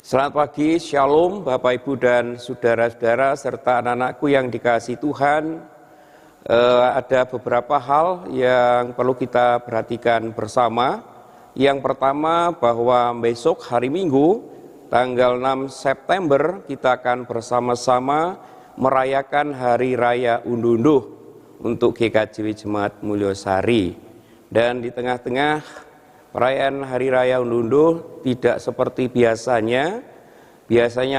Selamat pagi, Shalom Bapak Ibu dan saudara-saudara serta anak-anakku yang dikasihi Tuhan. Ada beberapa hal yang perlu kita perhatikan bersama. Yang pertama bahwa besok hari Minggu tanggal 6 September kita akan bersama-sama merayakan Hari Raya Unduh-Unduh untuk GKJW Jemaat Mulyosari. Dan di tengah-tengah perayaan Hari Raya Unduh-Unduh tidak seperti biasanya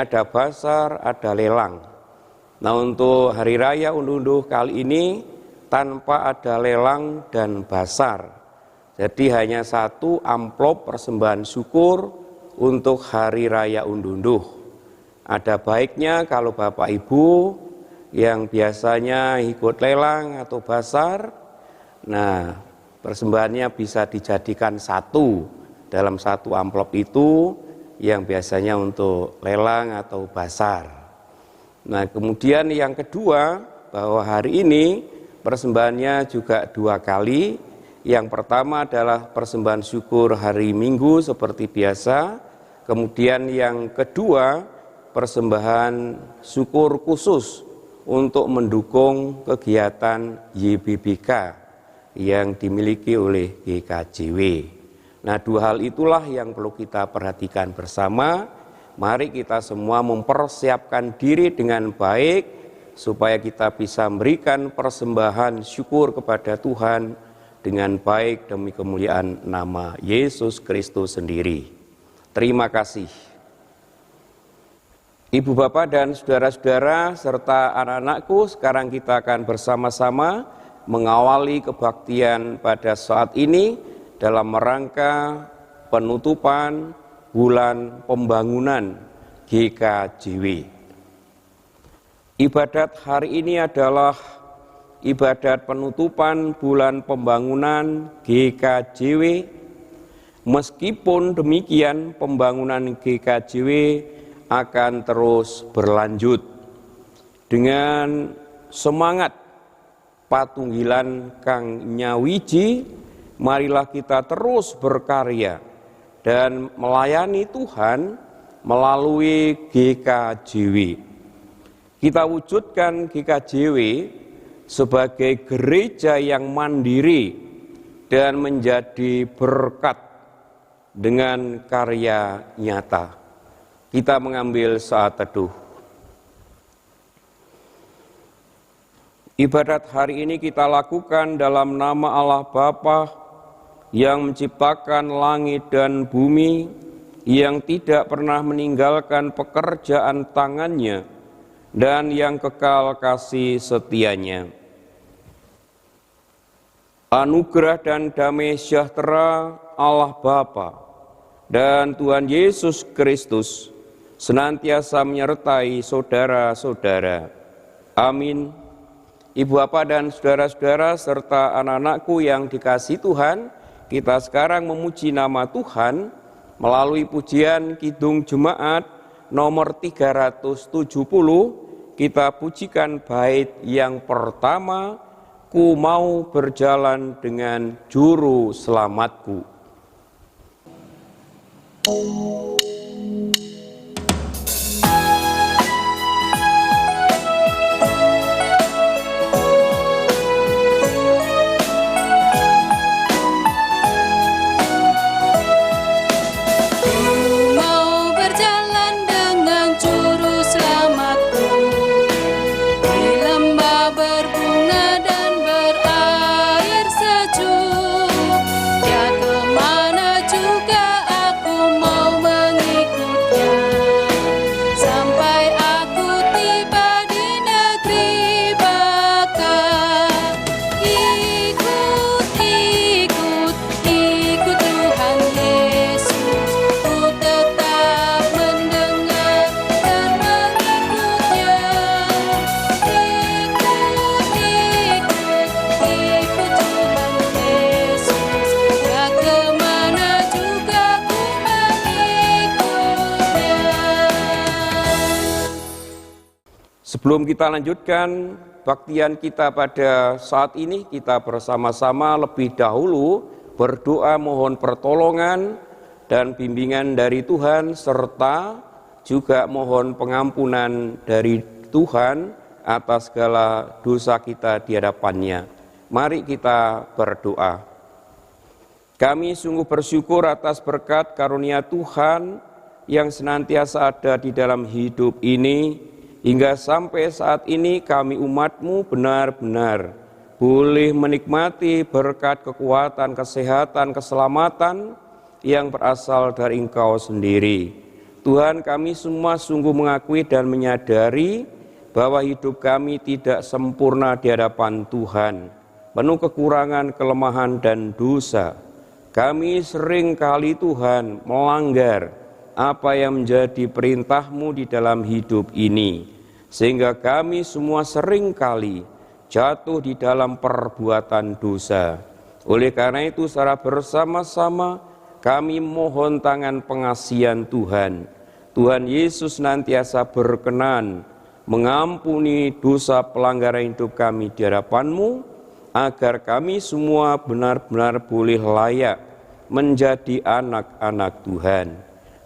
ada basar, ada lelang. Nah, untuk Hari Raya Unduh-Unduh kali ini tanpa ada lelang dan basar. Jadi hanya satu amplop persembahan syukur untuk Hari Raya Unduh-Unduh. Ada baiknya kalau Bapak Ibu yang biasanya ikut lelang atau basar, nah persembahannya bisa dijadikan satu dalam satu amplop itu yang biasanya untuk lelang atau basar. Nah, kemudian yang kedua bahwa hari ini persembahannya juga dua kali. Yang pertama adalah persembahan syukur hari Minggu seperti biasa. Kemudian yang kedua persembahan syukur khusus untuk mendukung kegiatan YBBK yang dimiliki oleh GKJW. Nah, dua hal itulah yang perlu kita perhatikan bersama. Mari kita semua mempersiapkan diri dengan baik supaya kita bisa memberikan persembahan syukur kepada Tuhan dengan baik demi kemuliaan nama Yesus Kristus sendiri. Terima kasih. Ibu bapak dan saudara-saudara serta anak-anakku, sekarang kita akan bersama-sama mengawali kebaktian pada saat ini dalam rangka penutupan bulan pembangunan GKJW. Ibadat hari ini adalah ibadat penutupan bulan pembangunan GKJW. Meskipun demikian, pembangunan GKJW akan terus berlanjut dengan semangat patunggilan Kang Nyawiji. Marilah kita terus berkarya dan melayani Tuhan melalui GKJW. Kita wujudkan GKJW sebagai gereja yang mandiri dan menjadi berkat dengan karya nyata. Kita mengambil saat teduh. Ibadat hari ini kita lakukan dalam nama Allah Bapa yang menciptakan langit dan bumi, yang tidak pernah meninggalkan pekerjaan tangannya, dan yang kekal kasih setianya. Anugerah dan damai sejahtera Allah Bapa dan Tuhan Yesus Kristus senantiasa menyertai saudara-saudara. Amin. Ibu bapak dan saudara-saudara serta anak-anakku yang dikasihi Tuhan, kita sekarang memuji nama Tuhan melalui pujian Kidung Jemaat nomor 370. Kita pujikan bait yang pertama, Ku mau berjalan dengan juru selamatku. Sebelum kita lanjutkan baktian kita pada saat ini, kita bersama-sama lebih dahulu berdoa mohon pertolongan dan bimbingan dari Tuhan serta juga mohon pengampunan dari Tuhan atas segala dosa kita di hadapannya. Mari kita berdoa. Kami sungguh bersyukur atas berkat karunia Tuhan yang senantiasa ada di dalam hidup ini, hingga sampai saat ini kami umat-Mu benar-benar boleh menikmati berkat kekuatan, kesehatan, keselamatan yang berasal dari Engkau sendiri. Tuhan, kami semua sungguh mengakui dan menyadari bahwa hidup kami tidak sempurna di hadapan Tuhan, penuh kekurangan, kelemahan, dan dosa. Kami sering kali Tuhan melanggar apa yang menjadi perintah-Mu di dalam hidup ini, sehingga kami semua sering kali jatuh di dalam perbuatan dosa. Oleh karena itu secara bersama-sama kami mohon tangan pengasihan Tuhan. Tuhan Yesus nantiasa berkenan mengampuni dosa pelanggaran hidup kami di hadapan-Mu, agar kami semua benar-benar boleh layak menjadi anak-anak Tuhan.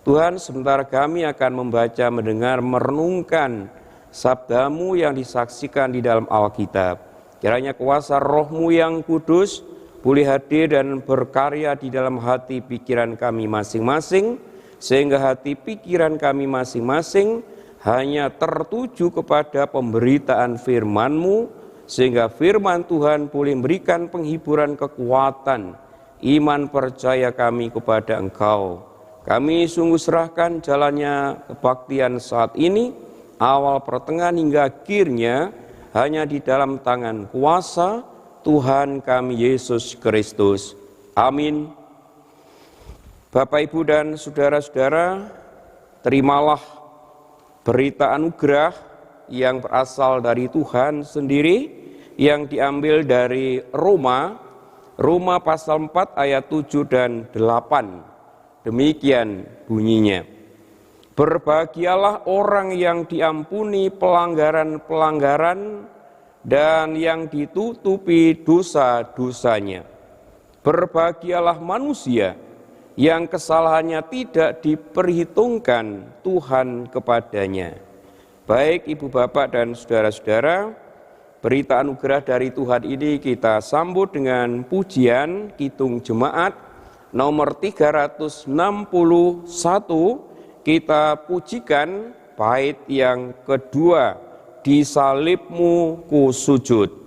Tuhan, sebentar kami akan membaca, mendengar, merenungkan sabda-Mu yang disaksikan di dalam Alkitab. Kiranya kuasa Roh-Mu yang kudus boleh hadir dan berkarya di dalam hati pikiran kami masing-masing, sehingga hati pikiran kami masing-masing hanya tertuju kepada pemberitaan firman-Mu, sehingga firman Tuhan boleh memberikan penghiburan, kekuatan, iman percaya kami kepada Engkau. Kami sungguh serahkan jalannya kebaktian saat ini, awal, pertengahan, hingga akhirnya hanya di dalam tangan kuasa Tuhan kami Yesus Kristus. Amin. Bapak, Ibu, dan saudara-saudara, terimalah berita anugerah yang berasal dari Tuhan sendiri, yang diambil dari Roma pasal 4 ayat 7 dan 8. Demikian bunyinya. Berbahagialah orang yang diampuni pelanggaran-pelanggaran dan yang ditutupi dosa-dosanya. Berbahagialah manusia yang kesalahannya tidak diperhitungkan Tuhan kepadanya. Baik Ibu, Bapak, dan saudara-saudara, berita anugerah dari Tuhan ini kita sambut dengan pujian Kidung Jemaat nomor 361. Kita pujikan bait yang kedua, Di Salib-Mu ku sujud.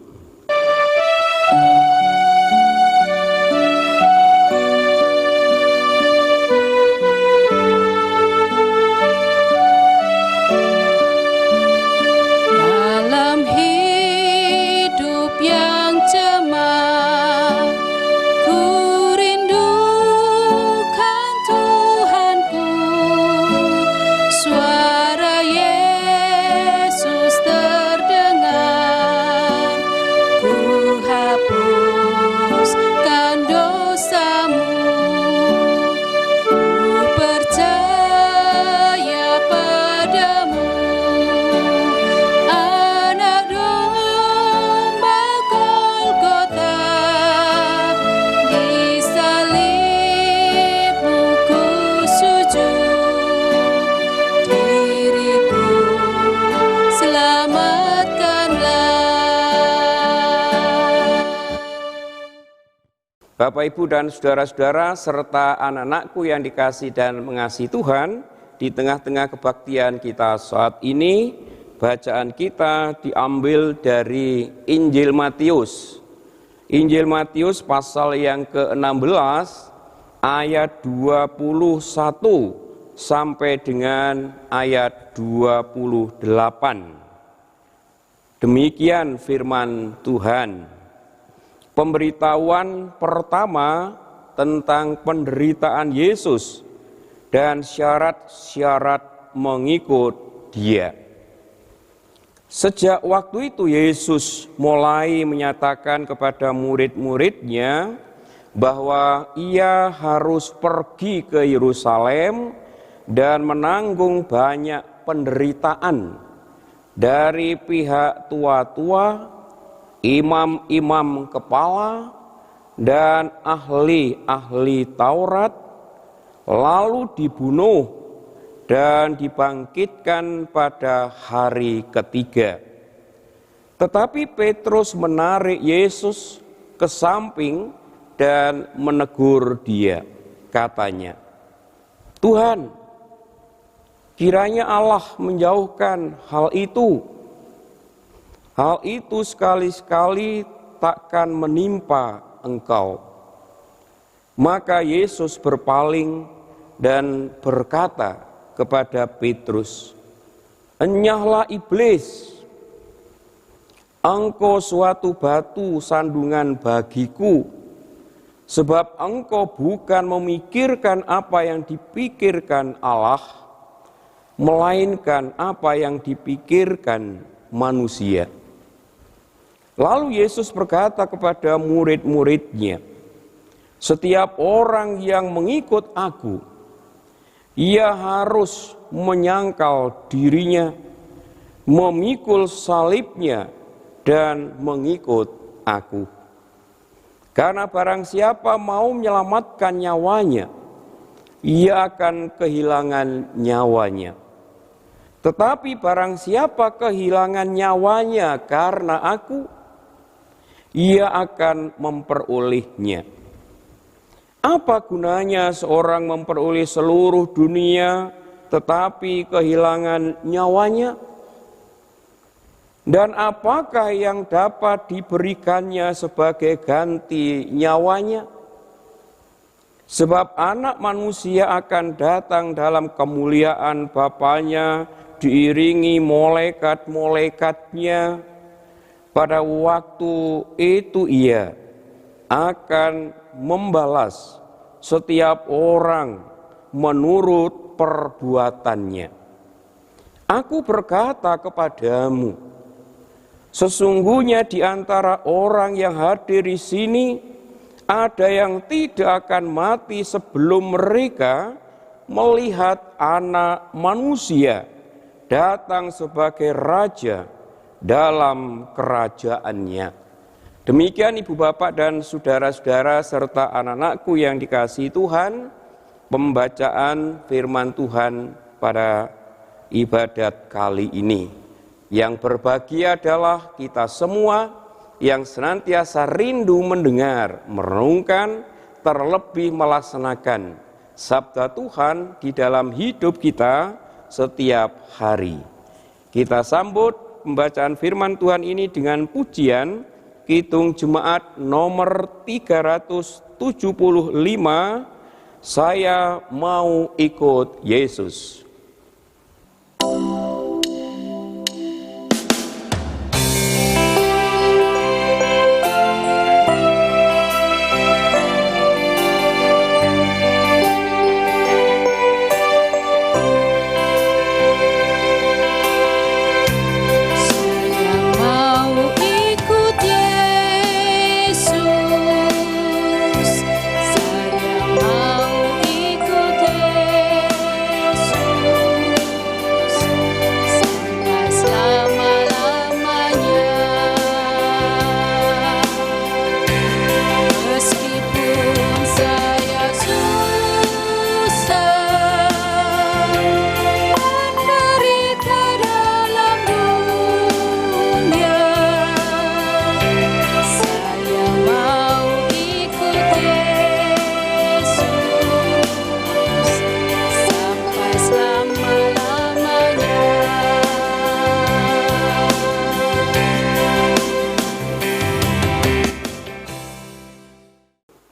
Bapak, Ibu, dan saudara-saudara, serta anak-anakku yang dikasihi dan mengasihi Tuhan, di tengah-tengah kebaktian kita saat ini, bacaan kita diambil dari Injil Matius. Injil Matius pasal yang ke-16, ayat 21 sampai dengan ayat 28. Demikian firman Tuhan. Pemberitahuan pertama tentang penderitaan Yesus dan syarat-syarat mengikut Dia. Sejak waktu itu Yesus mulai menyatakan kepada murid-muridnya bahwa Ia harus pergi ke Yerusalem dan menanggung banyak penderitaan dari pihak tua-tua, imam-imam kepala, dan ahli-ahli Taurat, lalu dibunuh dan dibangkitkan pada hari ketiga. Tetapi Petrus menarik Yesus ke samping dan menegur dia. Katanya, "Tuhan, kiranya Allah menjauhkan hal itu. Hal itu sekali-sekali takkan menimpa Engkau." Maka Yesus berpaling dan berkata kepada Petrus, "Enyahlah iblis, engkau suatu batu sandungan bagiku, sebab engkau bukan memikirkan apa yang dipikirkan Allah, melainkan apa yang dipikirkan manusia." Lalu Yesus berkata kepada murid-muridnya, "Setiap orang yang mengikut Aku, ia harus menyangkal dirinya, memikul salibnya, dan mengikut Aku. Karena barang siapa mau menyelamatkan nyawanya, ia akan kehilangan nyawanya. Tetapi barang siapa kehilangan nyawanya karena Aku, ia akan memperolehnya. Apa gunanya seorang memperoleh seluruh dunia tetapi kehilangan nyawanya? Dan apakah yang dapat diberikannya sebagai ganti nyawanya? Sebab Anak Manusia akan datang dalam kemuliaan Bapanya diiringi malaikat-malaikatnya. Pada waktu itu Ia akan membalas setiap orang menurut perbuatannya. Aku berkata kepadamu, sesungguhnya di antara orang yang hadir di sini ada yang tidak akan mati sebelum mereka melihat Anak Manusia datang sebagai Raja dalam kerajaannya. Demikian Ibu Bapak dan saudara-saudara serta anak-anakku yang dikasihi Tuhan, pembacaan firman Tuhan pada ibadat kali ini. Yang berbahagia adalah kita semua yang senantiasa rindu mendengar, merenungkan, terlebih melaksanakan sabda Tuhan di dalam hidup kita setiap hari. Kita sambut pembacaan firman Tuhan ini dengan pujian Kidung Jemaat nomor 375, Saya Mau Ikut Yesus.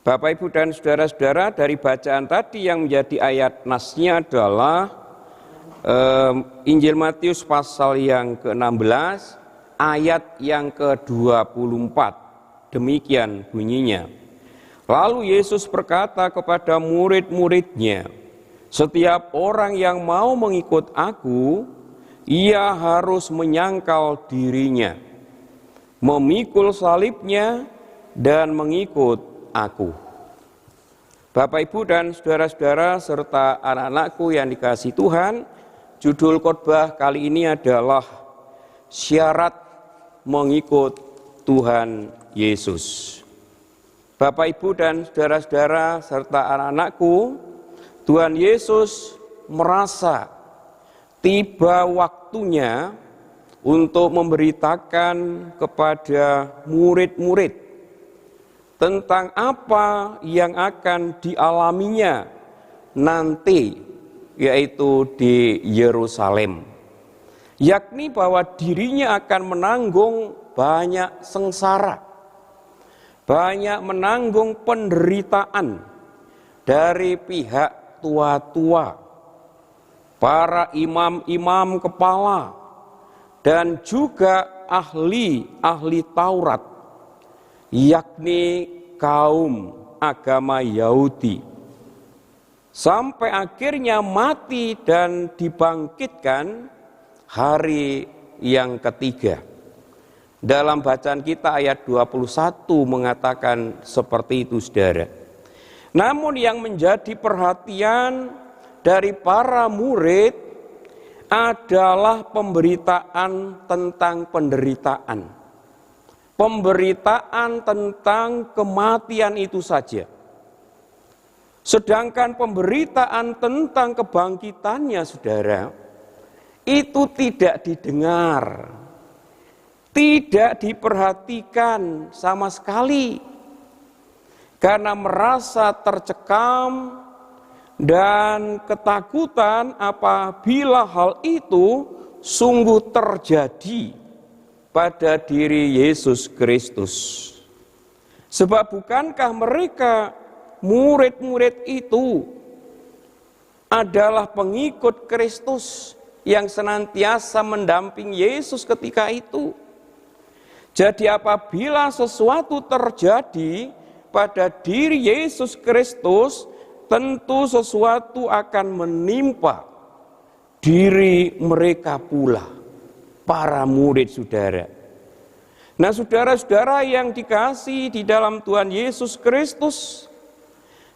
Bapak, Ibu, dan saudara-saudara, dari bacaan tadi yang menjadi ayat nasnya adalah Injil Matius pasal yang ke-16, ayat yang ke-24. Demikian bunyinya. Lalu Yesus berkata kepada murid-muridnya, setiap orang yang mau mengikut Aku, ia harus menyangkal dirinya, memikul salibnya, dan mengikut Aku. Bapak, Ibu, dan saudara-saudara serta anak-anakku yang dikasihi Tuhan, judul khotbah kali ini adalah syarat mengikut Tuhan Yesus. Bapak, Ibu, dan saudara-saudara serta anak-anakku, Tuhan Yesus merasa tiba waktunya untuk memberitakan kepada murid-murid tentang apa yang akan dialaminya nanti, yaitu di Yerusalem. Yakni bahwa dirinya akan menanggung banyak sengsara, banyak menanggung penderitaan dari pihak tua-tua, para imam-imam kepala, dan juga ahli-ahli Taurat, yakni kaum agama Yahudi, sampai akhirnya mati dan dibangkitkan hari yang ketiga. Dalam bacaan kita ayat 21 mengatakan seperti itu, saudara. Namun yang menjadi perhatian dari para murid adalah pemberitaan tentang penderitaan. Pemberitaan tentang kematian itu saja. Sedangkan pemberitaan tentang kebangkitannya, saudara, itu tidak didengar, tidak diperhatikan sama sekali, karena merasa tercekam dan ketakutan apabila hal itu sungguh terjadi pada diri Yesus Kristus. Sebab bukankah mereka murid-murid itu adalah pengikut Kristus yang senantiasa mendampingi Yesus ketika itu. Jadi apabila sesuatu terjadi pada diri Yesus Kristus, tentu sesuatu akan menimpa diri mereka pula, para murid, saudara. Nah, saudara-saudara yang dikasihi di dalam Tuhan Yesus Kristus,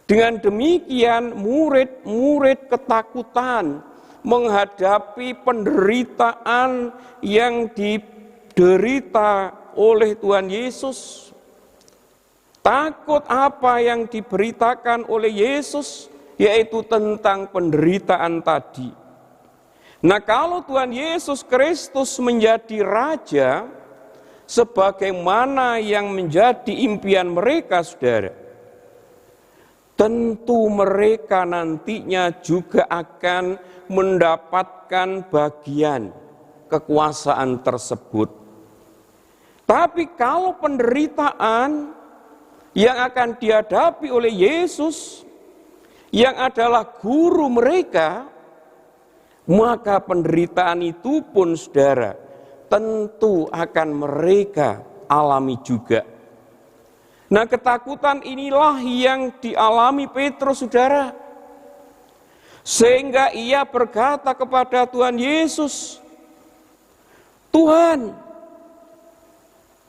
dengan demikian murid-murid ketakutan menghadapi penderitaan yang diderita oleh Tuhan Yesus. Takut apa yang diberitakan oleh Yesus, yaitu tentang penderitaan tadi. Nah, kalau Tuhan Yesus Kristus menjadi Raja, sebagaimana yang menjadi impian mereka, saudara, tentu mereka nantinya juga akan mendapatkan bagian kekuasaan tersebut. Tapi kalau penderitaan yang akan dihadapi oleh Yesus, yang adalah guru mereka, maka penderitaan itu pun, saudara, tentu akan mereka alami juga. Nah, ketakutan inilah yang dialami Petrus, saudara. Sehingga ia berkata kepada Tuhan Yesus, Tuhan,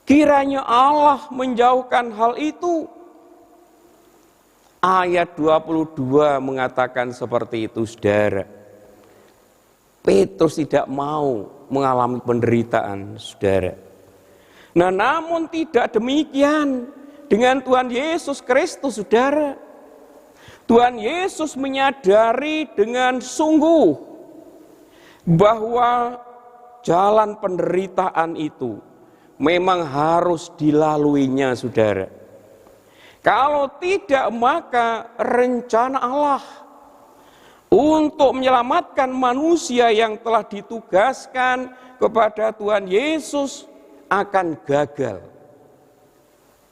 kiranya Allah menjauhkan hal itu. Ayat 22 mengatakan seperti itu, saudara. Petrus tidak mau mengalami penderitaan, saudara. Nah, namun tidak demikian dengan Tuhan Yesus Kristus, saudara. Tuhan Yesus menyadari dengan sungguh bahwa jalan penderitaan itu memang harus dilaluinya, saudara. Kalau tidak, maka rencana Allah untuk menyelamatkan manusia yang telah ditugaskan kepada Tuhan Yesus akan gagal.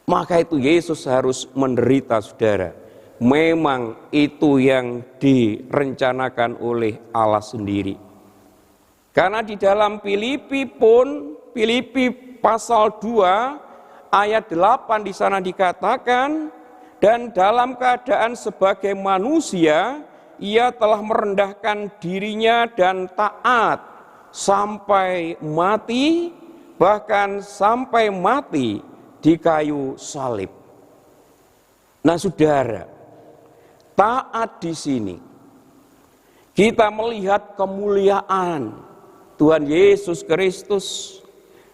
Maka itu Yesus harus menderita, saudara. Memang itu yang direncanakan oleh Allah sendiri. Karena di dalam Filipi pasal 2 ayat 8 di sana dikatakan, dan dalam keadaan sebagai manusia ia telah merendahkan dirinya dan taat sampai mati, bahkan sampai mati di kayu salib. Nah, saudara, taat di sini kita melihat kemuliaan Tuhan Yesus Kristus,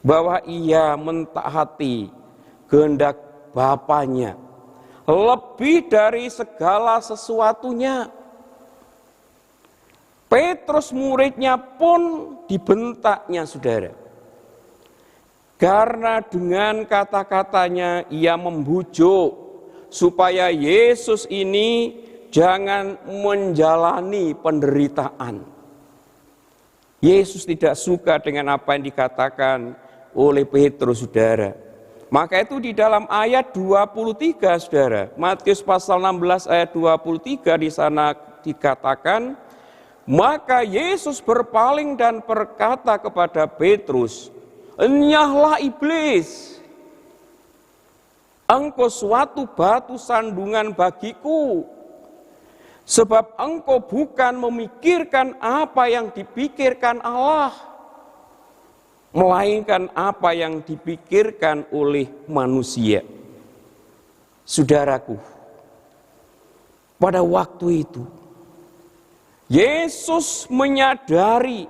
bahwa ia mentaati kehendak Bapanya lebih dari segala sesuatunya. Petrus muridnya pun dibentaknya, saudara. Karena dengan kata-katanya ia membujuk supaya Yesus ini jangan menjalani penderitaan. Yesus tidak suka dengan apa yang dikatakan oleh Petrus, saudara. Maka itu di dalam ayat 23, saudara, Matius pasal 16 ayat 23 di sana dikatakan, maka Yesus berpaling dan berkata kepada Petrus, "Enyahlah iblis, engkau suatu batu sandungan bagiku, sebab engkau bukan memikirkan apa yang dipikirkan Allah, melainkan apa yang dipikirkan oleh manusia." Saudaraku, pada waktu itu Yesus menyadari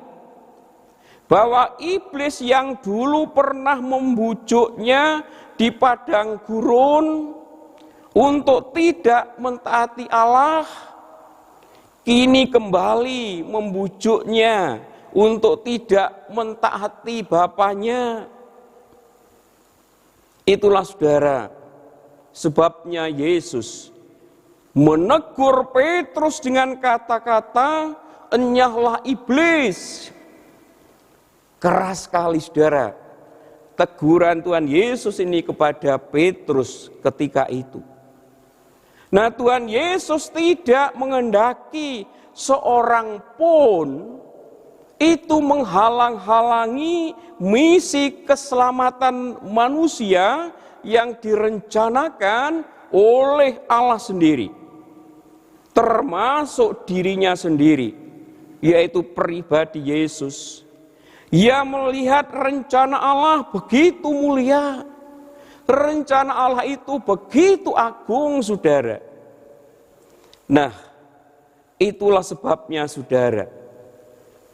bahwa iblis yang dulu pernah membujuknya di padang gurun untuk tidak mentaati Allah, kini kembali membujuknya untuk tidak mentaati Bapaknya. Itulah, saudara, sebabnya Yesus menegur Petrus dengan kata-kata, "Enyahlah iblis." Keras sekali, saudara, teguran Tuhan Yesus ini kepada Petrus ketika itu. Nah, Tuhan Yesus tidak menghendaki seorang pun itu menghalang-halangi misi keselamatan manusia yang direncanakan oleh Allah sendiri, termasuk dirinya sendiri, yaitu pribadi Yesus. Ia melihat rencana Allah begitu mulia, rencana Allah itu begitu agung, saudara. Nah, itulah sebabnya, saudara,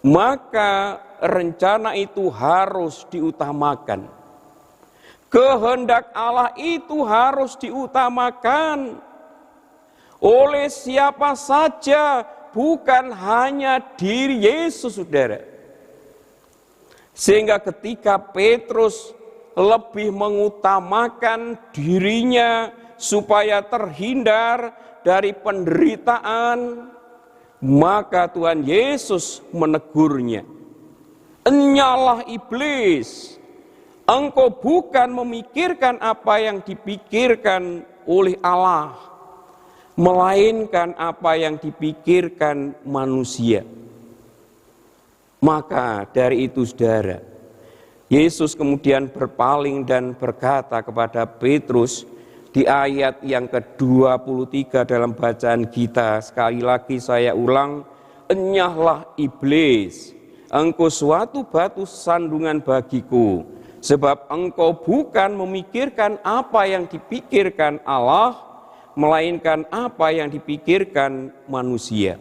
maka rencana itu harus diutamakan. Kehendak Allah itu harus diutamakan oleh siapa saja, bukan hanya diri Yesus, saudara. Sehingga ketika Petrus lebih mengutamakan dirinya supaya terhindar dari penderitaan, maka Tuhan Yesus menegurnya. "Enyahlah iblis, engkau bukan memikirkan apa yang dipikirkan oleh Allah, melainkan apa yang dipikirkan manusia." Maka dari itu, saudara, Yesus kemudian berpaling dan berkata kepada Petrus di ayat yang ke-23 dalam bacaan kita. Sekali lagi saya ulang, "Enyahlah iblis, engkau suatu batu sandungan bagiku, sebab engkau bukan memikirkan apa yang dipikirkan Allah, melainkan apa yang dipikirkan manusia."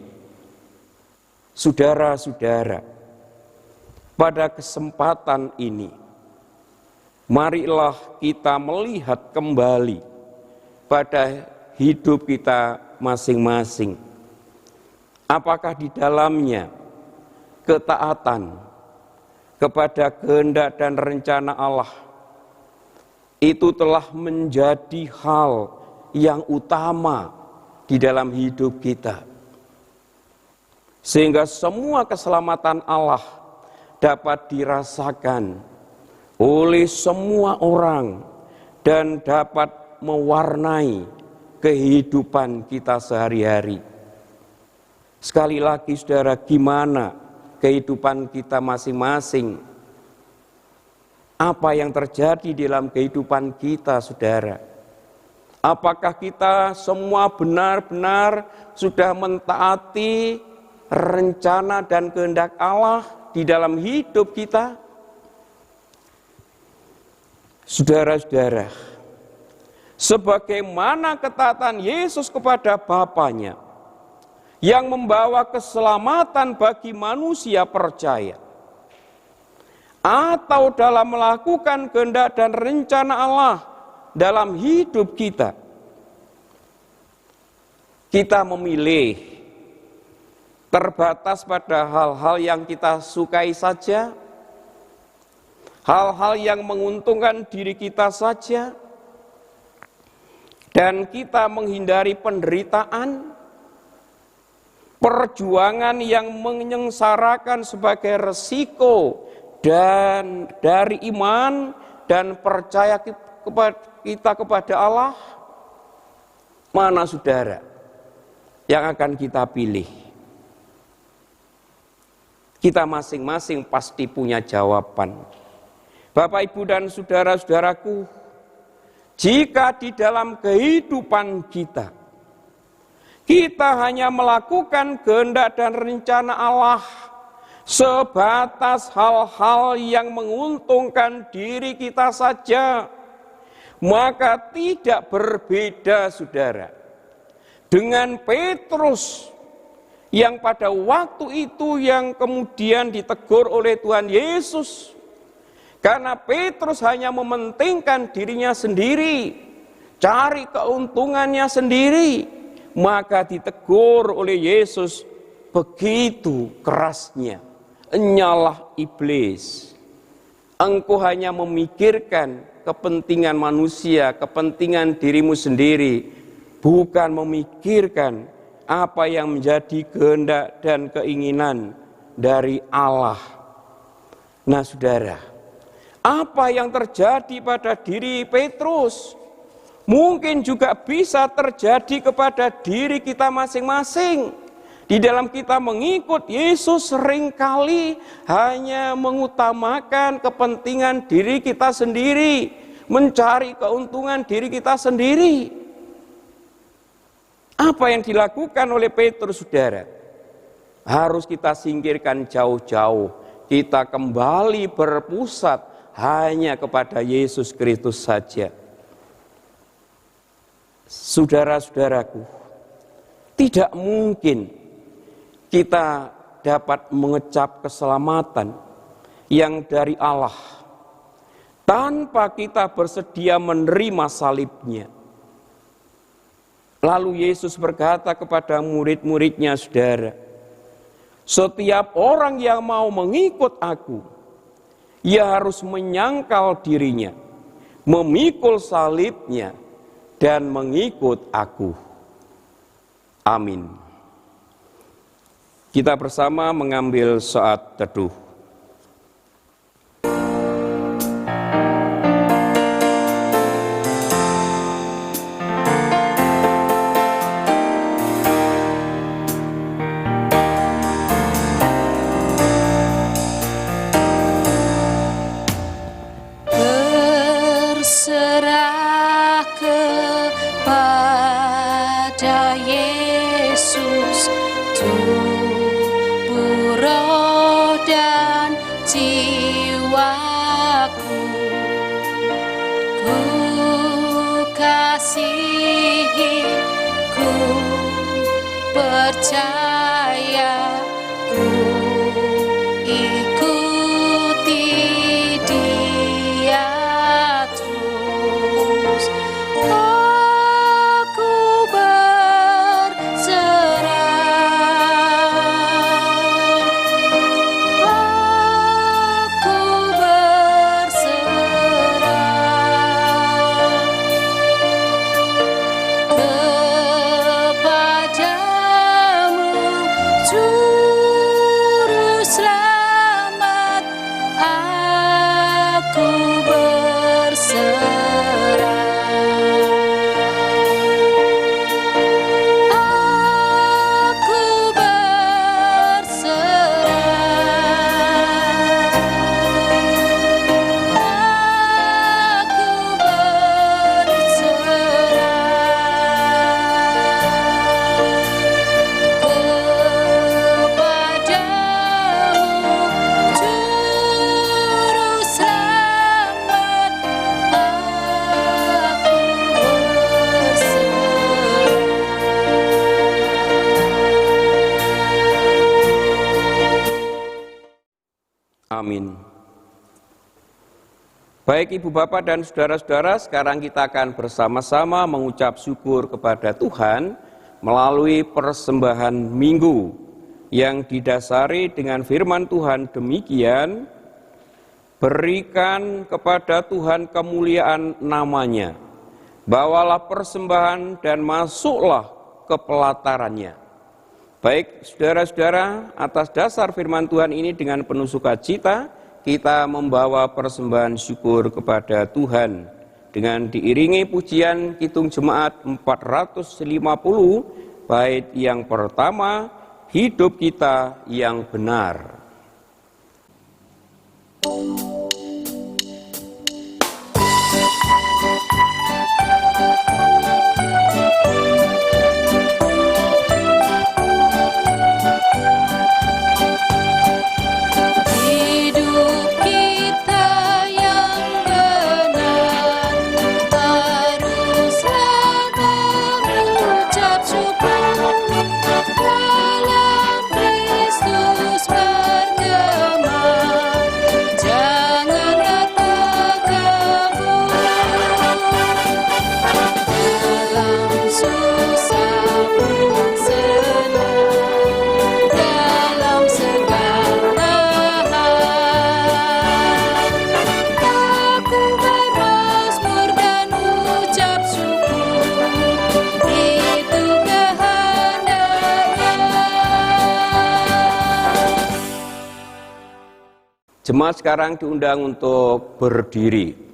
Saudara-saudara, pada kesempatan ini, marilah kita melihat kembali pada hidup kita masing-masing. Apakah di dalamnya ketaatan kepada kehendak dan rencana Allah itu telah menjadi hal yang utama di dalam hidup kita, sehingga semua keselamatan Allah dapat dirasakan oleh semua orang dan dapat mewarnai kehidupan kita sehari-hari. Sekali lagi, saudara, gimana kehidupan kita masing-masing? Apa yang terjadi dalam kehidupan kita, saudara? Apakah kita semua benar-benar sudah mentaati rencana dan kehendak Allah di dalam hidup kita? Saudara-saudara, sebagaimana ketaatan Yesus kepada Bapaknya yang membawa keselamatan bagi manusia percaya, atau dalam melakukan kehendak dan rencana Allah dalam hidup kita, kita memilih terbatas pada hal-hal yang kita sukai saja, hal-hal yang menguntungkan diri kita saja, dan kita menghindari penderitaan, perjuangan yang menyengsarakan sebagai resiko dan dari iman dan percaya kita kepada Allah. Mana saudara yang akan kita pilih? Kita masing-masing pasti punya jawaban. Bapak, Ibu, dan saudara-saudaraku, jika di dalam kehidupan kita hanya melakukan kehendak dan rencana Allah sebatas hal-hal yang menguntungkan diri kita saja, maka tidak berbeda, saudara, dengan Petrus yang pada waktu itu yang kemudian ditegur oleh Tuhan Yesus. Karena Petrus hanya mementingkan dirinya sendiri, cari keuntungannya sendiri, maka ditegur oleh Yesus begitu kerasnya. Enyalah iblis, engkau hanya memikirkan kepentingan manusia, kepentingan dirimu sendiri, bukan memikirkan apa yang menjadi kehendak dan keinginan dari Allah. Nah, saudara, apa yang terjadi pada diri Petrus mungkin juga bisa terjadi kepada diri kita masing-masing. Di dalam kita mengikut Yesus seringkali hanya mengutamakan kepentingan diri kita sendiri, mencari keuntungan diri kita sendiri. Apa yang dilakukan oleh Petrus, saudara? Harus kita singkirkan jauh-jauh. Kita kembali berpusat hanya kepada Yesus Kristus saja. Saudara-saudaraku, tidak mungkin kita dapat mengecap keselamatan yang dari Allah tanpa kita bersedia menerima salibnya. Lalu Yesus berkata kepada murid-muridnya, saudara, setiap orang yang mau mengikut aku, ia harus menyangkal dirinya, memikul salibnya, dan mengikut aku. Amin. Kita bersama mengambil saat teduh. Berserah kepada Yesus, tubuh, roh, dan jiwaku. Ku kasihi, ku percaya, ku ikuti Dia terus. Aku berserah, aku berserah kepadamu, Juru Selamat. Aku berserah, aku berserah, aku berserah kepadamu, Juru Selamat. Aku berserah. Amin. Baik Ibu Bapak dan saudara-saudara, sekarang kita akan bersama-sama mengucap syukur kepada Tuhan melalui persembahan minggu. yang didasari dengan firman Tuhan demikian, berikan kepada Tuhan kemuliaan namanya, bawalah persembahan dan masuklah ke pelatarannya. Baik saudara-saudara, atas dasar firman Tuhan ini dengan penuh sukacita, kita membawa persembahan syukur kepada Tuhan dengan diiringi pujian Kidung Jemaat 450, bait yang pertama, hidup kita yang benar. Hidup kita yang benar, haruslah mengucap syukur, dalam Kristus bergema, janganlah terkabur. Dalam susah pun senang, dalam segala hal, aku bermazmur dan ucap syukur, itu kehendaknya. Jemaat sekarang diundang untuk berdiri.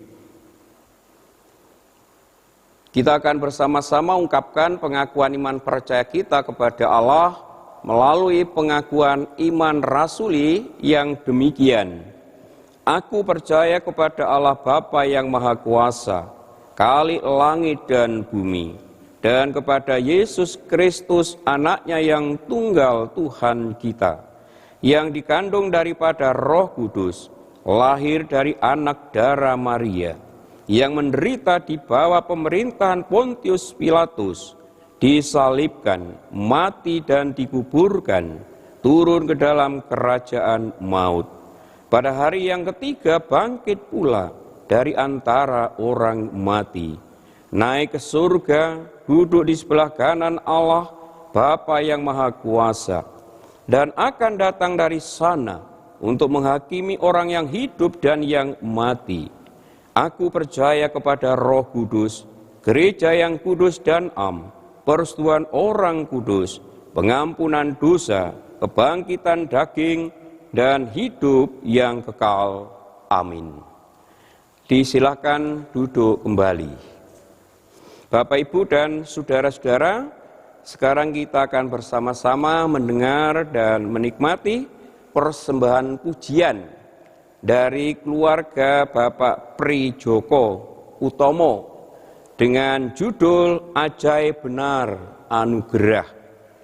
Kita akan bersama-sama ungkapkan pengakuan iman percaya kita kepada Allah melalui pengakuan iman rasuli yang demikian. Aku percaya kepada Allah Bapa yang Maha Kuasa, Khalik langit dan bumi, dan kepada Yesus Kristus anaknya yang tunggal Tuhan kita, yang dikandung daripada Roh Kudus, lahir dari anak darah Maria, yang menderita di bawah pemerintahan Pontius Pilatus, disalibkan, mati dan dikuburkan, turun ke dalam kerajaan maut. Pada hari yang ketiga bangkit pula dari antara orang mati, naik ke surga, duduk di sebelah kanan Allah Bapa yang Maha Kuasa, dan akan datang dari sana untuk menghakimi orang yang hidup dan yang mati. Aku percaya kepada Roh Kudus, gereja yang kudus dan am, persetujuan orang kudus, pengampunan dosa, kebangkitan daging, dan hidup yang kekal. Amin. Disilakan duduk kembali. Bapak, Ibu, dan saudara-saudara, sekarang kita akan bersama-sama mendengar dan menikmati persembahan pujian dari keluarga Bapak Pri Joko Utomo dengan judul Ajaib Benar Anugerah.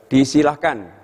Disilahkan.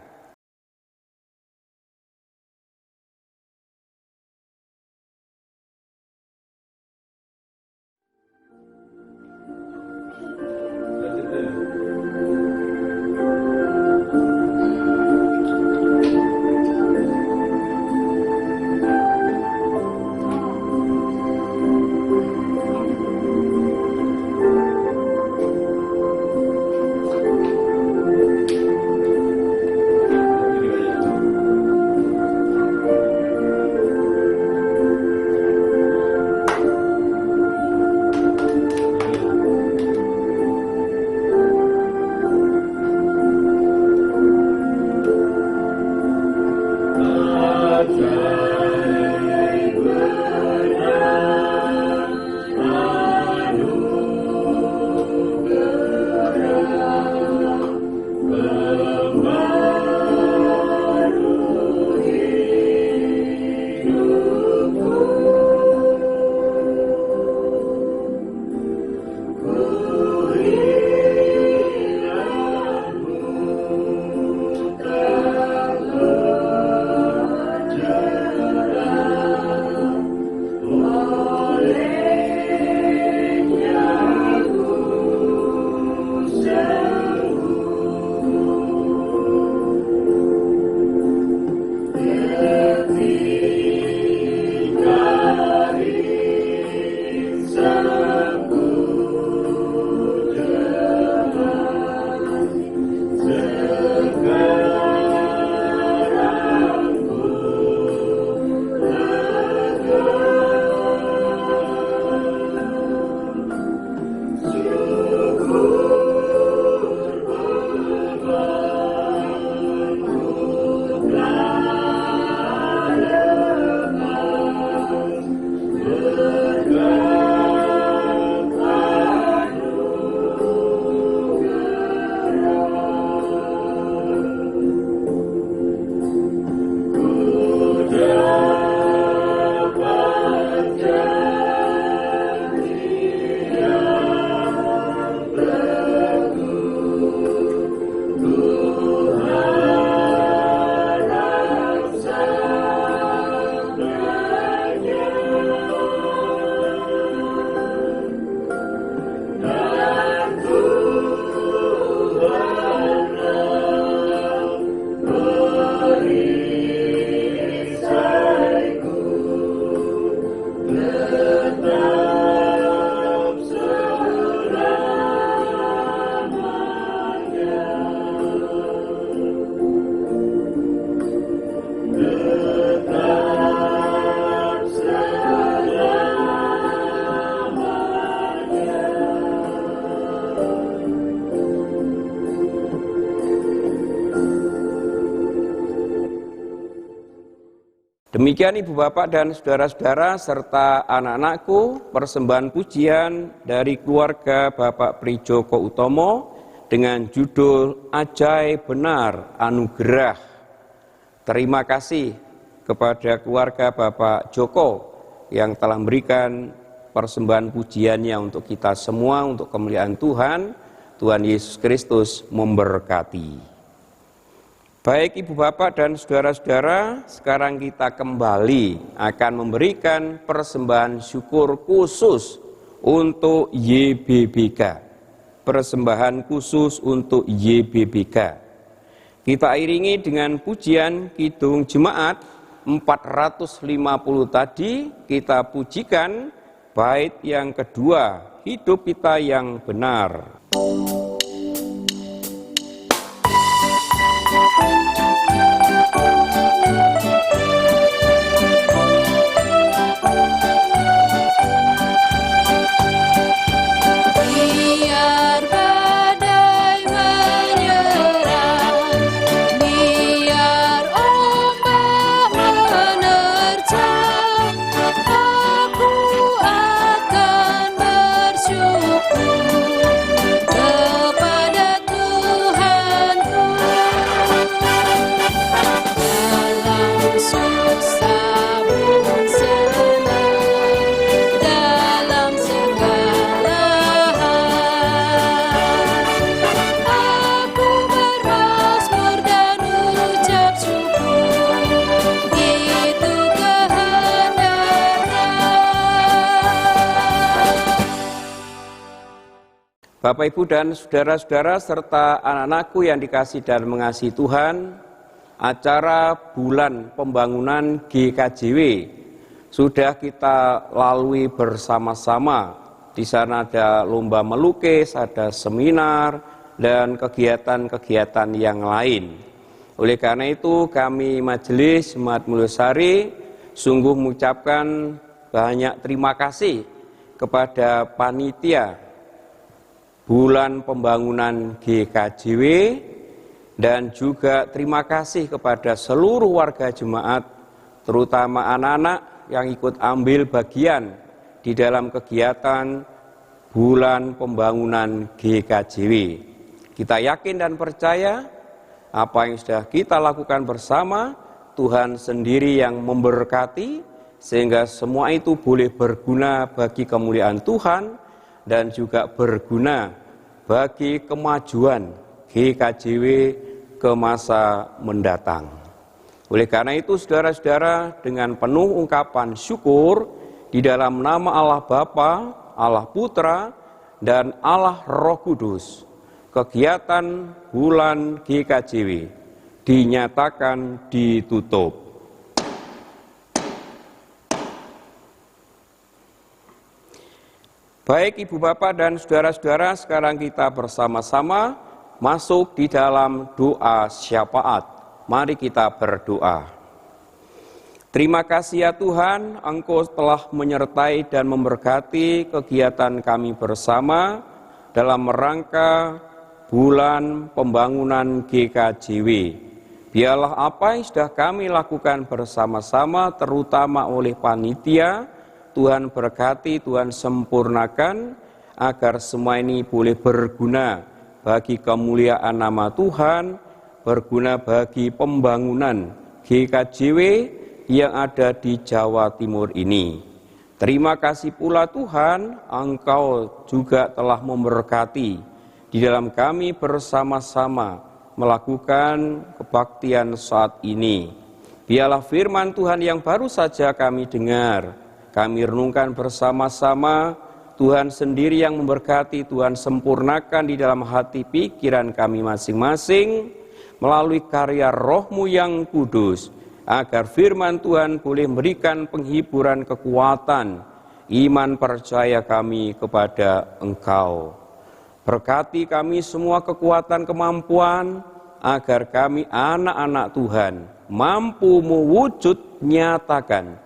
Demikian Ibu Bapak dan Saudara-saudara serta anak-anakku, persembahan pujian dari keluarga Bapak Prijoko Utomo dengan judul Ajaib Benar Anugerah. Terima kasih kepada keluarga Bapak Joko yang telah memberikan persembahan pujiannya untuk kita semua, untuk kemuliaan Tuhan. Tuhan Yesus Kristus memberkati. Baik Ibu Bapak dan Saudara-saudara, sekarang kita kembali akan memberikan persembahan syukur khusus untuk YBBK. Persembahan khusus untuk YBBK. Kita iringi dengan pujian Kidung Jemaat 450 tadi, kita pujikan bait yang kedua, hidup kita yang benar. Biar badai menyerang, biar ombak menerjang, aku akan bersyukur kepada Tuhanku. Dalam susah pun senang, dalam segala hal, aku bermazmur dan ucap syukur, itu kehendaknya. Bapak, Ibu, dan saudara-saudara serta anak-anakku yang dikasihi dan mengasihi Tuhan, acara bulan pembangunan GKJW sudah kita lalui bersama-sama. Di sana ada lomba melukis, ada seminar, dan kegiatan-kegiatan yang lain. Oleh karena itu, kami Majelis Jemaat Mulyosari sungguh mengucapkan banyak terima kasih kepada panitia bulan pembangunan GKJW, dan juga terima kasih kepada seluruh warga jemaat, terutama anak-anak yang ikut ambil bagian di dalam kegiatan bulan pembangunan GKJW. Kita yakin dan percaya apa yang sudah kita lakukan bersama, Tuhan sendiri yang memberkati, sehingga semua itu boleh berguna bagi kemuliaan Tuhan, dan juga berguna bagi kemajuan GKJW ke masa mendatang. Oleh karena itu, saudara-saudara, dengan penuh ungkapan syukur di dalam nama Allah Bapa, Allah Putra, dan Allah Roh Kudus, kegiatan bulan GKJW dinyatakan ditutup. Baik Ibu Bapak dan saudara-saudara, sekarang kita bersama-sama masuk di dalam doa syafaat. Mari kita berdoa. Terima kasih ya Tuhan, Engkau telah menyertai dan memberkati kegiatan kami bersama dalam rangka bulan pembangunan GKJW. Biarlah apa yang sudah kami lakukan bersama-sama, terutama oleh panitia, Tuhan berkati, Tuhan sempurnakan, agar semua ini boleh berguna bagi kemuliaan nama Tuhan, berguna bagi pembangunan GKJW yang ada di Jawa Timur ini. Terima kasih pula Tuhan, Engkau juga telah memberkati di dalam kami bersama-sama melakukan kebaktian saat ini. Biarlah firman Tuhan yang baru saja kami dengar, kami renungkan bersama-sama, Tuhan sendiri yang memberkati, Tuhan sempurnakan di dalam hati pikiran kami masing-masing, melalui karya Roh-Mu yang kudus, agar firman Tuhan boleh memberikan penghiburan kekuatan, iman percaya kami kepada Engkau. Berkati kami semua kekuatan kemampuan, agar kami anak-anak Tuhan mampu mewujud nyatakan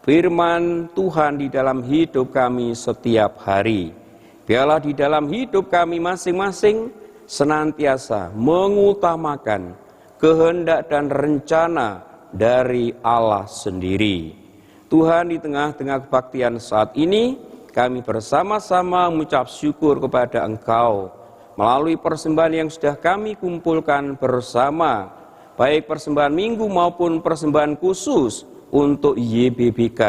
firman Tuhan di dalam hidup kami setiap hari. Biarlah di dalam hidup kami masing-masing senantiasa mengutamakan kehendak dan rencana dari Allah sendiri. Tuhan, di tengah-tengah kebaktian saat ini, kami bersama-sama mengucap syukur kepada Engkau melalui persembahan yang sudah kami kumpulkan bersama, baik persembahan minggu maupun persembahan khusus untuk YBBK.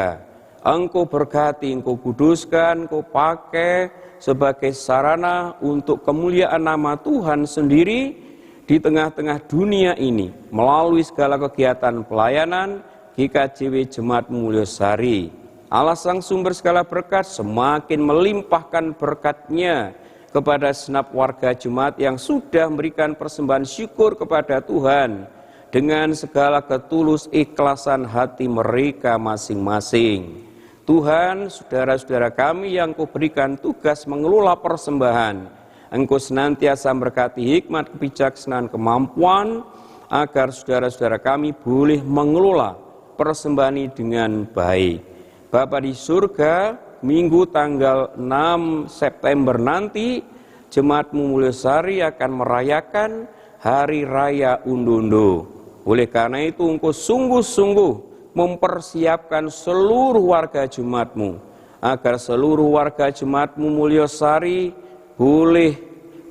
Engkau berkati, Engkau kuduskan, Engkau pakai sebagai sarana untuk kemuliaan nama Tuhan sendiri di tengah-tengah dunia ini melalui segala kegiatan pelayanan GKJW Jemaat Mulyosari. Allah Sang Sumber segala berkat semakin melimpahkan berkat-Nya kepada segenap warga jemaat yang sudah memberikan persembahan syukur kepada Tuhan dengan segala ketulus ikhlasan hati mereka masing-masing. Tuhan, saudara-saudara kami yang Kau berikan tugas mengelola persembahan, Engkau senantiasa berkati hikmat, kebijaksanaan, kemampuan, agar saudara-saudara kami boleh mengelola persembahan ini dengan baik. Bapa di surga, Minggu tanggal 6 September nanti, Jemaat-Mu Mulyosari akan merayakan Hari Raya Undundo. Oleh karena itu, Engkau sungguh-sungguh mempersiapkan seluruh warga jemaat-Mu, agar seluruh warga jemaat-Mu Mulyosari boleh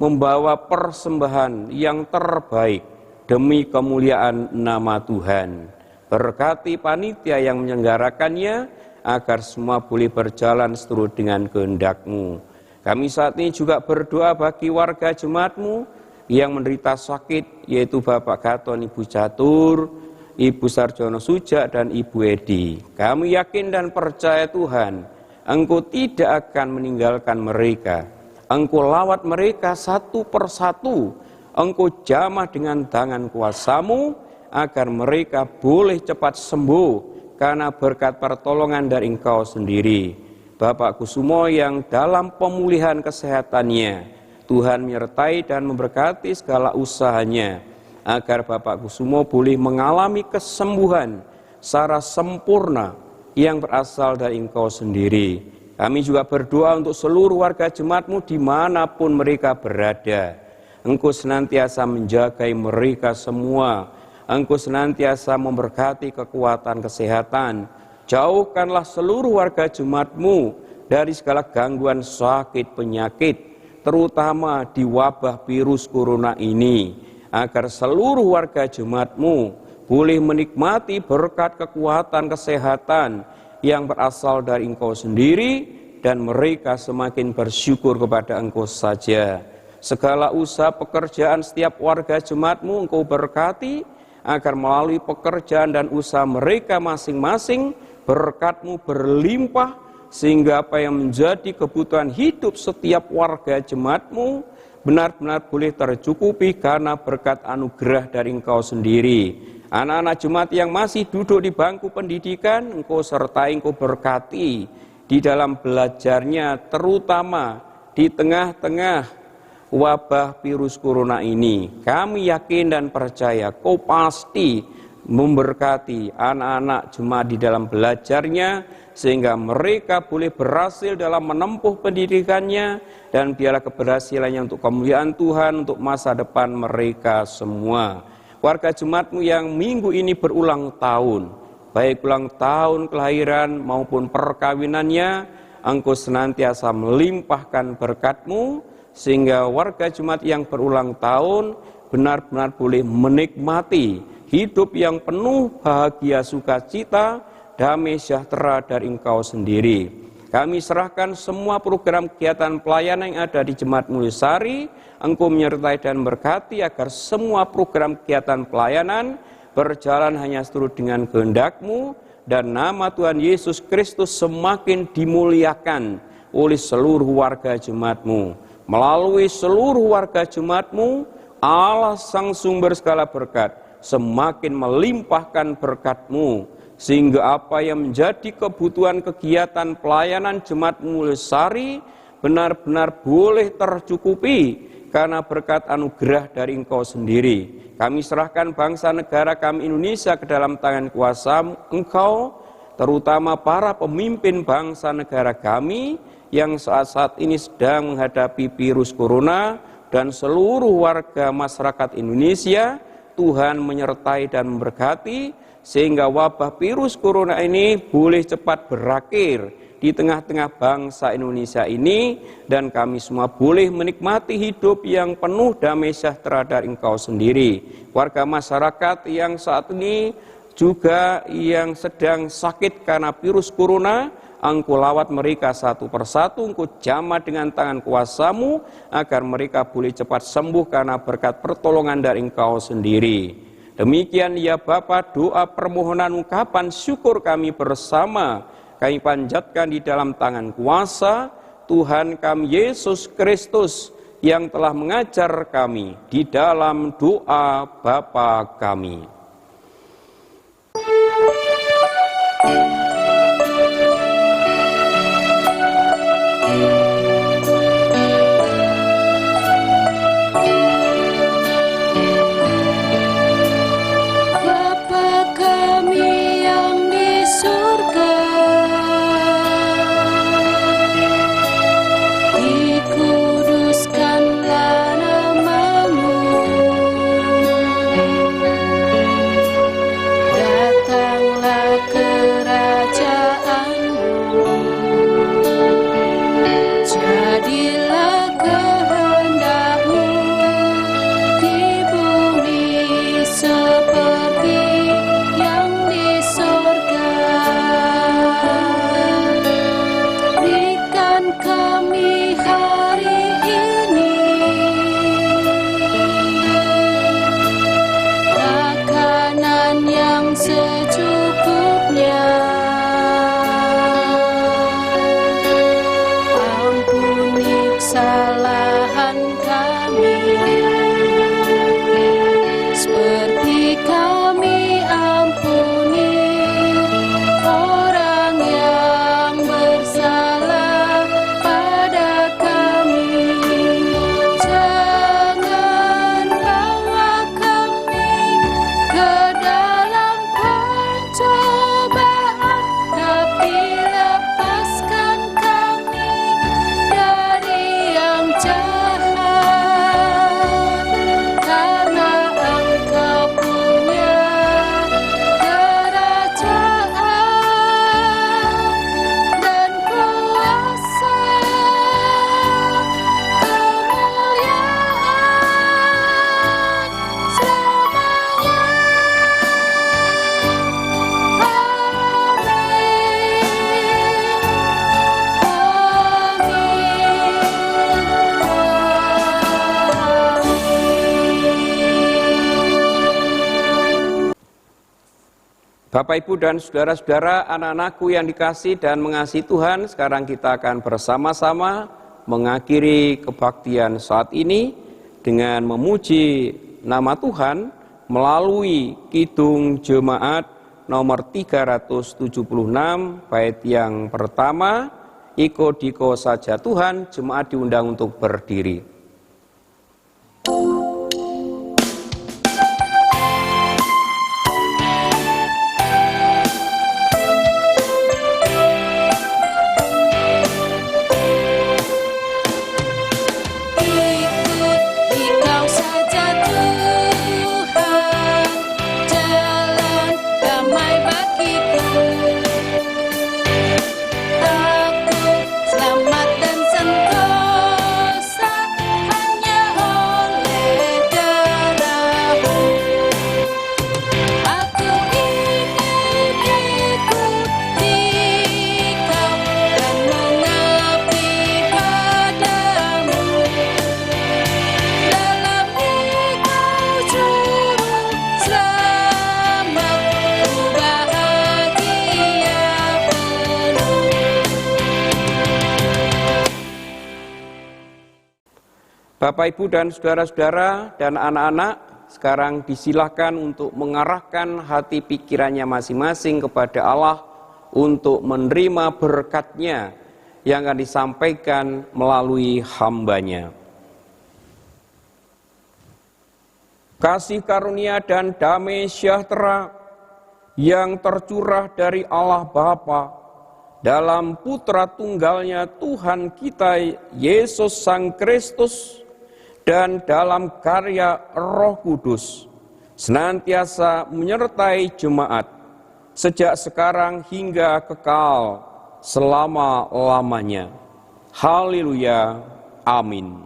membawa persembahan yang terbaik demi kemuliaan nama Tuhan. Berkati panitia yang menyelenggarakannya, agar semua boleh berjalan seturut dengan kehendak-Mu. Kami saat ini juga berdoa bagi warga jemaat-Mu yang menderita sakit, yaitu Bapak Gaton, Ibu Catur, Ibu Sarjono Sujak, dan Ibu Edi. Kami yakin dan percaya Tuhan, Engkau tidak akan meninggalkan mereka. Engkau lawat mereka satu persatu. Engkau jamah dengan tangan kuasa-Mu, agar mereka boleh cepat sembuh karena berkat pertolongan dari Engkau sendiri. Bapak Kusumo yang dalam pemulihan kesehatannya, Tuhan menyertai dan memberkati segala usahanya, agar Bapak Kusumo boleh mengalami kesembuhan secara sempurna yang berasal dari Engkau sendiri. Kami juga berdoa untuk seluruh warga jemaat-Mu dimanapun mereka berada. Engkau senantiasa menjagai mereka semua. Engkau senantiasa memberkati kekuatan kesehatan. Jauhkanlah seluruh warga jemaat-Mu dari segala gangguan sakit penyakit, terutama di wabah virus corona ini, agar seluruh warga jemaat-Mu boleh menikmati berkat kekuatan kesehatan yang berasal dari Engkau sendiri, dan mereka semakin bersyukur kepada Engkau saja. Segala usaha pekerjaan setiap warga jemaat-Mu Engkau berkati, agar melalui pekerjaan dan usaha mereka masing-masing, berkat-Mu berlimpah, sehingga apa yang menjadi kebutuhan hidup setiap warga jemaat-Mu benar-benar boleh tercukupi karena berkat anugerah dari Engkau sendiri. Anak-anak jemaat yang masih duduk di bangku pendidikan, Engkau sertai, Engkau berkati di dalam belajarnya, terutama di tengah-tengah wabah virus corona ini. Kami yakin dan percaya Kau pasti memberkati anak-anak jemaat di dalam belajarnya, sehingga mereka boleh berhasil dalam menempuh pendidikannya, dan biarlah keberhasilannya untuk kemuliaan Tuhan, untuk masa depan mereka semua. Warga jemaat-Mu yang minggu ini berulang tahun, baik ulang tahun kelahiran maupun perkawinannya, Engkau senantiasa melimpahkan berkat-Mu, sehingga warga jemaat yang berulang tahun benar-benar boleh menikmati hidup yang penuh bahagia, sukacita, damai sejahtera dari Engkau sendiri. Kami serahkan semua program kegiatan pelayanan yang ada di Jemaat Mulyosari, Engkau menyertai dan berkati agar semua program kegiatan pelayanan berjalan hanya seturut dengan kehendak-Mu, dan nama Tuhan Yesus Kristus semakin dimuliakan oleh seluruh warga jemaat-Mu. Melalui seluruh warga jemaat-Mu, Allah Sang Sumber segala berkat semakin melimpahkan berkat-Mu, sehingga apa yang menjadi kebutuhan kegiatan pelayanan Jemaat Mulyosari benar-benar boleh tercukupi karena berkat anugerah dari Engkau sendiri. Kami serahkan bangsa negara kami Indonesia ke dalam tangan kuasa Engkau, terutama para pemimpin bangsa negara kami yang saat-saat ini sedang menghadapi virus corona, dan seluruh warga masyarakat Indonesia. Tuhan menyertai dan memberkati, sehingga wabah virus corona ini boleh cepat berakhir di tengah-tengah bangsa Indonesia ini, dan kami semua boleh menikmati hidup yang penuh damai sejahtera dari Engkau sendiri. Warga masyarakat yang saat ini juga yang sedang sakit karena virus corona, Engkau lawat mereka satu persatu, Engkau jamah dengan tangan kuasa-Mu, agar mereka boleh cepat sembuh karena berkat pertolongan dari Engkau sendiri. Demikian ya Bapa, doa permohonan ungkapan syukur kami bersama, kami panjatkan di dalam tangan kuasa Tuhan kami Yesus Kristus, yang telah mengajar kami di dalam doa Bapa kami. Bapa kami yang di surga, dikuduskanlah nama-Mu, datanglah kerajaan-Mu, jadilah kehendak-Mu di bumi seperti yang di surga. Berikan kami hari ini makanan yang secukupnya. Ampuni kesalahan kami, seperti kami ampuni orang yang bersalah pada kami. Jangan bawa kami ke dalam pencobaan, tapi lepaskan kami dari yang jahat, karena Engkau punya kerajaan dan kuasa, kemuliaan selamanya. Bapak, Ibu, dan saudara-saudara, anak-anakku yang dikasih dan mengasihi Tuhan, sekarang kita akan bersama-sama mengakhiri kebaktian saat ini dengan memuji nama Tuhan melalui Kidung Jemaat nomor 376, bait yang pertama, Iko Diko Saja Tuhan. Jemaat diundang untuk berdiri. Ikut Engkau saja Tuhan, jalan damai bagiku. Aku selamat dan sentosa hanya oleh darah-Mu. Aku ingin ikuti Kau dan mengabdi padamu. Dalam Engkau juru selamat, ku bahagia penuh. Bapak, Ibu, dan saudara-saudara dan anak-anak, sekarang disilahkan untuk mengarahkan hati pikirannya masing-masing kepada Allah untuk menerima berkat-Nya yang akan disampaikan melalui hamba-Nya. Kasih karunia dan damai sejahtera yang tercurah dari Allah Bapa dalam Putra Tunggalnya Tuhan kita Yesus Sang Kristus dan dalam karya Roh Kudus senantiasa menyertai jemaat sejak sekarang hingga kekal selama-lamanya. Haleluya. Amin.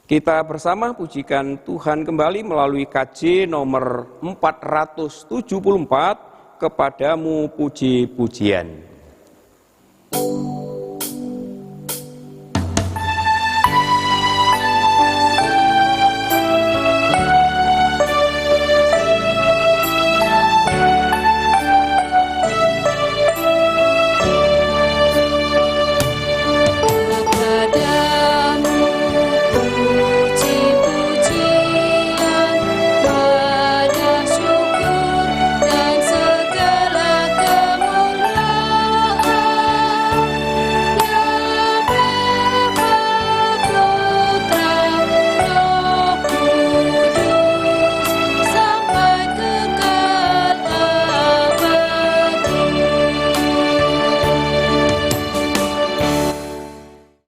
Kita bersama pujikan Tuhan kembali melalui KJ nomor 474, Kepadamu puji-pujian.